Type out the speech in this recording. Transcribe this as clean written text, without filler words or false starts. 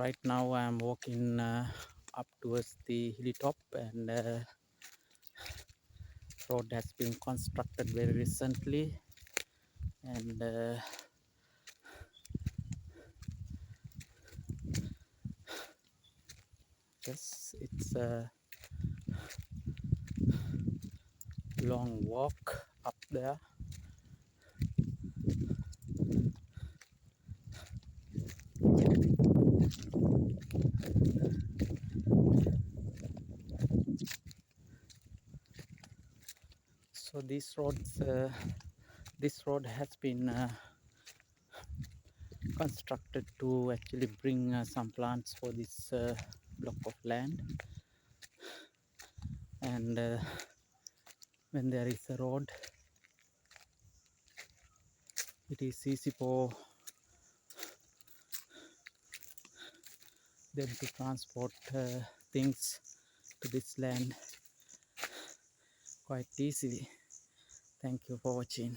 Right now I am walking up towards the hilly top, and road has been constructed very recently, and yes, it's a long walk up there. So this road has been constructed to actually bring some plants for this block of land. And when there is a road, it is easy for them to transport things to this land quite easily. Thank you for watching.